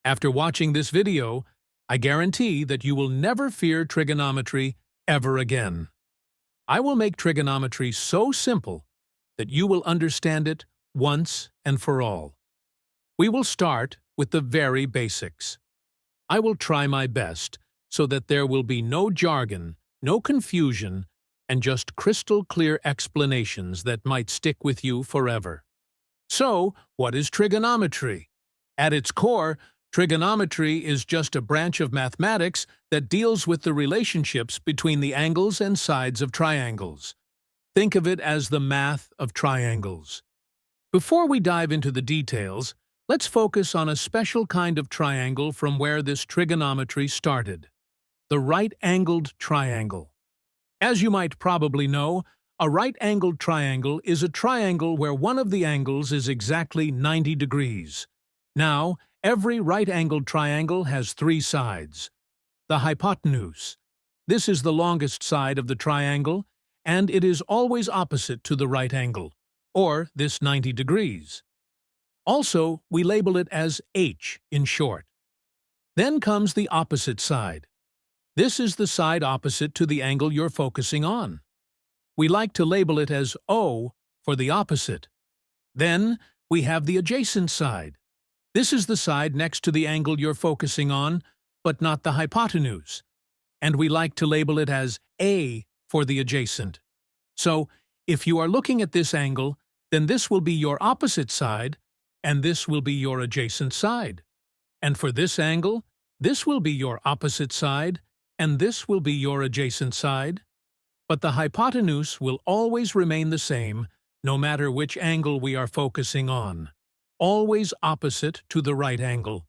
After watching this video, I guarantee that you will never fear trigonometry ever again. I will make trigonometry so simple that you will understand it once and for all. We will start with the very basics. I will try my best so that there will be no jargon, no confusion, and just crystal clear explanations that might stick with you forever. So, what is trigonometry? At its core, trigonometry is just a branch of mathematics that deals with the relationships between the angles and sides of triangles. Think of it as the math of triangles. Before we dive into the details, let's focus on a special kind of triangle from where this trigonometry started: the right-angled triangle. As you might probably know, a right-angled triangle is a triangle where one of the angles is exactly 90 degrees. Now, every right-angled triangle has three sides. The hypotenuse. This is the longest side of the triangle, and it is always opposite to the right angle, or this 90 degrees. Also, we label it as H in short. Then comes the opposite side. This is the side opposite to the angle you're focusing on. We like to label it as O for the opposite. Then we have the adjacent side. This is the side next to the angle you're focusing on, but not the hypotenuse. And we like to label it as A for the adjacent. So, if you are looking at this angle, then this will be your opposite side, and this will be your adjacent side. And for this angle, this will be your opposite side, and this will be your adjacent side. But the hypotenuse will always remain the same, no matter which angle we are focusing on. Always opposite to the right angle.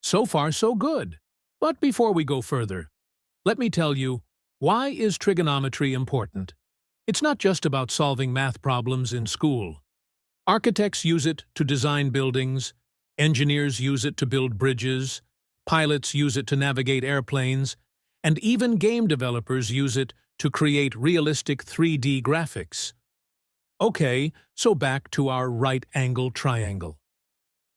So far, so good. But before we go further, let me tell you, why is trigonometry important? It's not just about solving math problems in school. Architects use it to design buildings, engineers use it to build bridges, pilots use it to navigate airplanes, and even game developers use it to create realistic 3D graphics. Okay, so back to our right-angled triangle.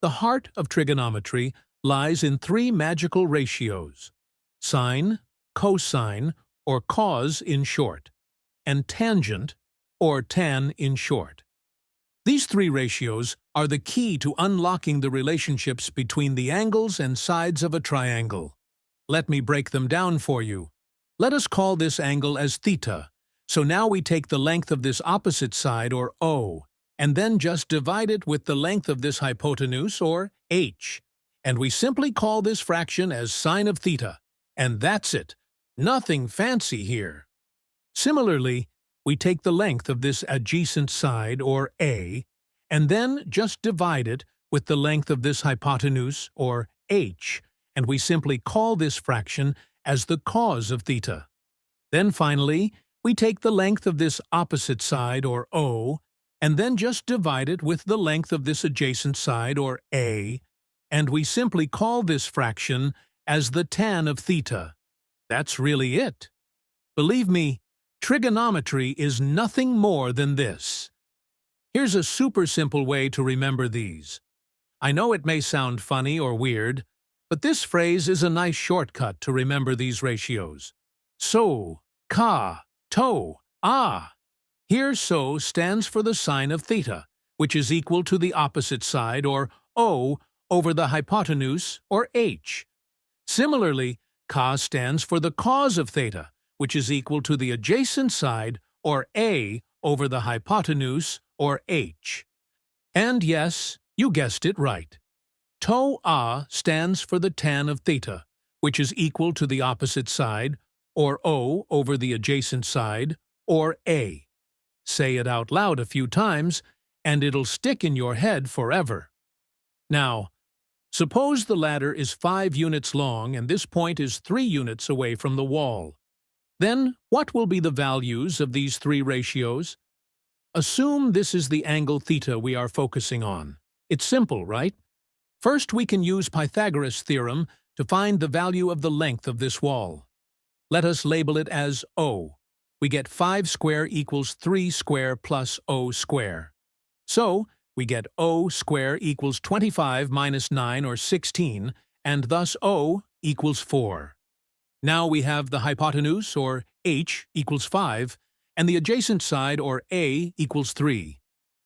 The heart of trigonometry lies in three magical ratios: sine, cosine, or cos in short, and tangent, or tan in short. These three ratios are the key to unlocking the relationships between the angles and sides of a triangle. Let me break them down for you. Let us call this angle as theta. So now we take the length of this opposite side, or O, and then just divide it with the length of this hypotenuse, or H. And we simply call this fraction as sine of theta. And that's it. Nothing fancy here. Similarly, we take the length of this adjacent side, or A, and then just divide it with the length of this hypotenuse, or H, and we simply call this fraction as the cos of theta. Then finally, we take the length of this opposite side, or O, and then just divide it with the length of this adjacent side, or A, and we simply call this fraction as the tan of theta. That's really it. Believe me, trigonometry is nothing more than this. Here's a super simple way to remember these. I know it may sound funny or weird, but this phrase is a nice shortcut to remember these ratios. So, ka, to, ah. Here so stands for the sine of theta, which is equal to the opposite side, or O, over the hypotenuse, or H. Similarly, ka stands for the cos of theta, which is equal to the adjacent side, or A, over the hypotenuse, or H. And yes, you guessed it right. To a stands for the tan of theta, which is equal to the opposite side, or O over the adjacent side, or A. Say it out loud a few times, and it'll stick in your head forever. Now, suppose the ladder is 5 units long and this point is 3 units away from the wall. Then, what will be the values of these three ratios? Assume this is the angle theta we are focusing on. It's simple, right? First, we can use Pythagoras' theorem to find the value of the length of this wall. Let us label it as O. We get 5 square equals 3 square plus O square. So, we get O square equals 25 minus 9, or 16, and thus O equals 4. Now we have the hypotenuse, or h, equals 5, and the adjacent side, or a, equals 3.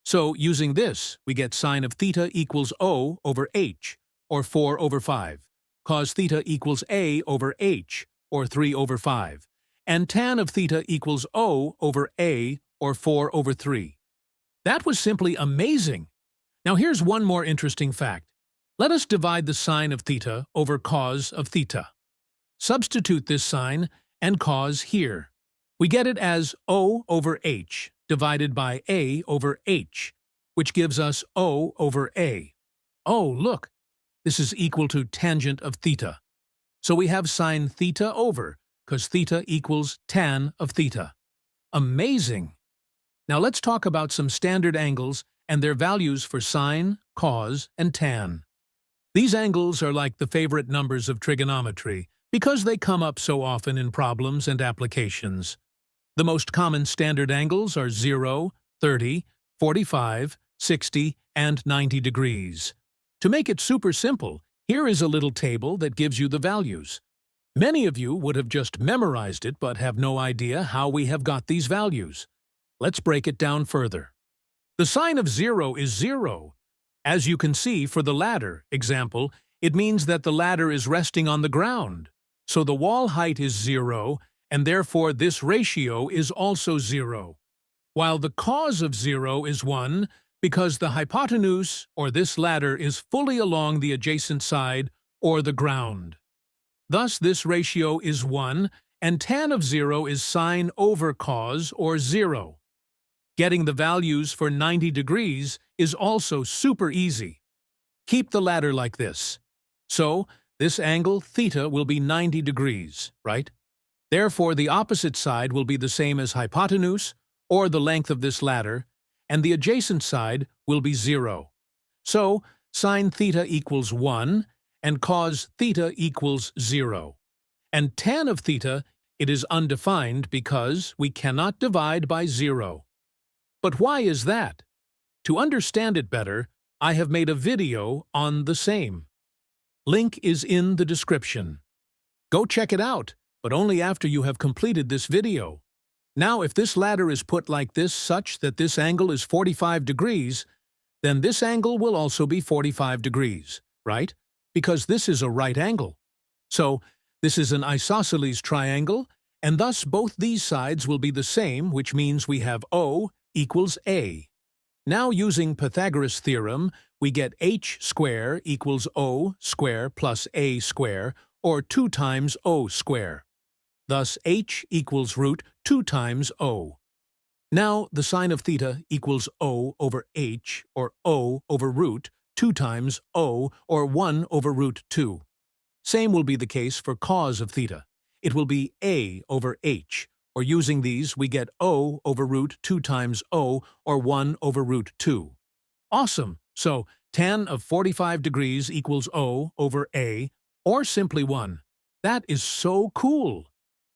So, using this, we get sine of theta equals O over h, or 4 over 5, cos theta equals a over h, or 3 over 5, and tan of theta equals O over a, or 4 over 3. That was simply amazing! Now here's one more interesting fact. Let us divide the sine of theta over cos of theta. Substitute this sine and cos here. We get it as O over h divided by a over h, which gives us O over a. Oh, look! This is equal to tangent of theta. So we have sine theta over, cos theta equals tan of theta. Amazing! Now let's talk about some standard angles and their values for sine, cos, and tan. These angles are like the favorite numbers of trigonometry because they come up so often in problems and applications. The most common standard angles are 0, 30, 45, 60, and 90 degrees. To make it super simple, here is a little table that gives you the values. Many of you would have just memorized it but have no idea how we have got these values. Let's break it down further. The sine of 0 is 0. As you can see for the ladder example, it means that the ladder is resting on the ground. So the wall height is 0, and therefore this ratio is also 0. While the cos of 0 is 1, because the hypotenuse, or this ladder, is fully along the adjacent side, or the ground. Thus this ratio is 1, and tan of 0 is sine over cos, or 0. Getting the values for 90 degrees is also super easy. Keep the ladder like this. So, this angle, theta, will be 90 degrees, right? Therefore, the opposite side will be the same as hypotenuse, or the length of this ladder, and the adjacent side will be 0. So, sine theta equals 1, and cos theta equals 0. And tan of theta, it is undefined because we cannot divide by 0. But why is that? To understand it better, I have made a video on the same. Link is in the description. Go check it out, but only after you have completed this video. Now, if this ladder is put like this such that this angle is 45 degrees, then this angle will also be 45 degrees, right? Because this is a right angle. So, this is an isosceles triangle, and thus both these sides will be the same, which means we have O equals A. Now, using Pythagoras' theorem, we get h square equals O square plus A square, or 2 times O square. Thus, h equals root 2 times O. Now, the sine of theta equals O over h, or O over root 2 times O, or 1 over root 2. Same will be the case for cos of theta. It will be A over h, or using these, we get O over root 2 times O, or 1 over root 2. Awesome! So, tan of 45 degrees equals O over A, or simply 1. That is so cool!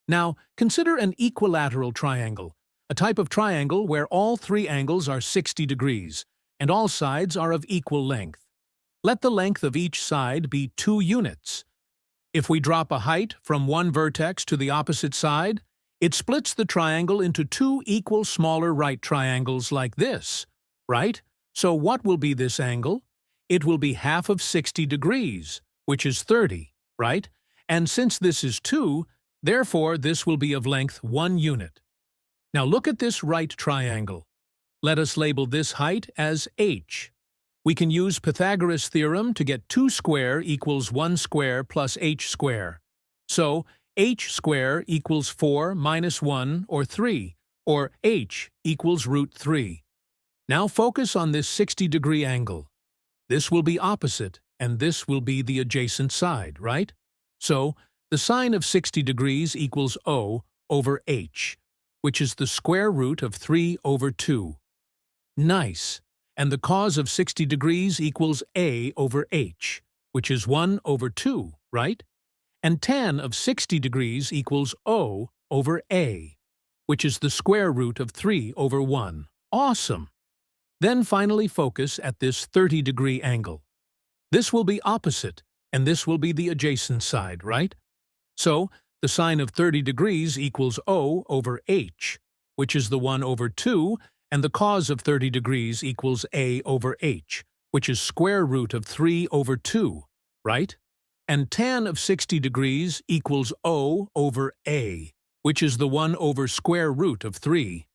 Now, consider an equilateral triangle, a type of triangle where all 3 angles are 60 degrees, and all sides are of equal length. Let the length of each side be 2 units. If we drop a height from one vertex to the opposite side, it splits the triangle into 2 equal smaller right triangles like this, right? So what will be this angle? It will be half of 60 degrees, which is 30, right? And since this is 2, therefore this will be of length 1 unit. Now look at this right triangle. Let us label this height as h. We can use Pythagoras' theorem to get 2 square equals 1 square plus h square. So, h square equals 4 minus 1, or 3, or h equals root 3. Now focus on this 60-degree angle. This will be opposite, and this will be the adjacent side, right? So, the sine of 60 degrees equals O over h, which is the square root of 3 over 2. Nice! And the cos of 60 degrees equals A over h, which is 1 over 2, right? And tan of 60 degrees equals O over A, which is the square root of 3 over 1. Awesome! Then finally focus at this 30-degree angle. This will be opposite, and this will be the adjacent side, right? So, the sine of 30 degrees equals O over H, which is the 1 over 2, and the cos of 30 degrees equals A over H, which is square root of 3 over 2, right? And tan of 60 degrees equals O over A, which is the 1 over square root of 3.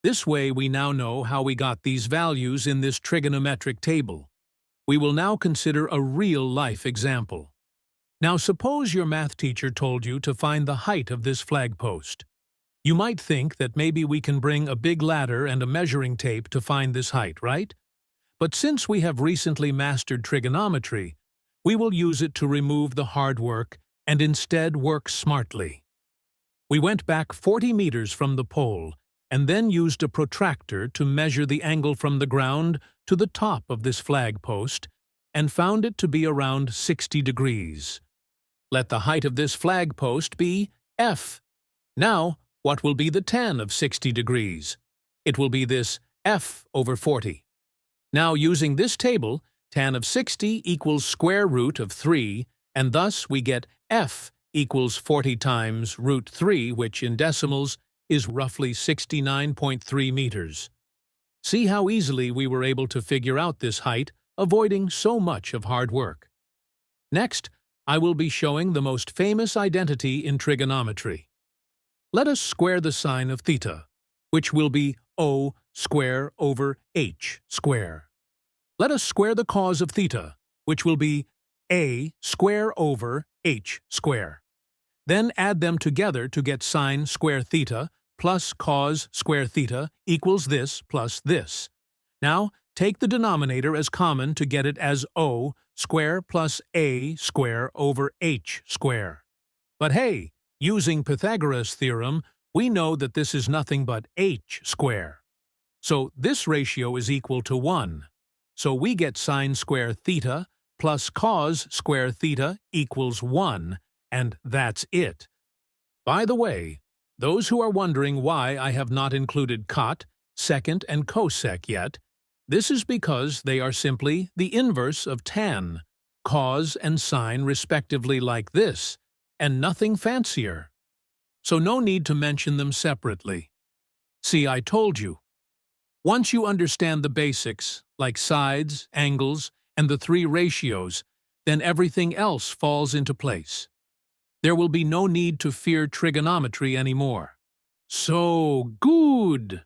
This way we now know how we got these values in this trigonometric table. We will now consider a real-life example. Now suppose your math teacher told you to find the height of this flagpost. You might think that maybe we can bring a big ladder and a measuring tape to find this height, right? But since we have recently mastered trigonometry, we will use it to remove the hard work and instead work smartly. We went back 40 meters from the pole and then used a protractor to measure the angle from the ground to the top of this flagpost and found it to be around 60 degrees. Let the height of this flagpost be F. Now, what will be the tan of 60 degrees? It will be this F over 40. Now, using this table, tan of 60 equals square root of 3, and thus we get F equals 40 times root 3, which in decimals is roughly 69.3 meters. See how easily we were able to figure out this height, avoiding so much of hard work. Next, I will be showing the most famous identity in trigonometry. Let us square the sine of theta, which will be O square over H square. Let us square the cos of theta, which will be A square over H square. Then add them together to get sine square theta plus cos square theta equals this plus this. Now, take the denominator as common to get it as O square plus A square over H square. But hey, using Pythagoras' theorem, we know that this is nothing but H square. So this ratio is equal to 1. So we get sine square theta plus cos square theta equals 1, and that's it. By the way, those who are wondering why I have not included cot, secant, and cosec yet, this is because they are simply the inverse of tan, cos and sine respectively like this, and nothing fancier. So no need to mention them separately. See, I told you. Once you understand the basics, like sides, angles, and the 3 ratios, then everything else falls into place. There will be no need to fear trigonometry anymore. So good!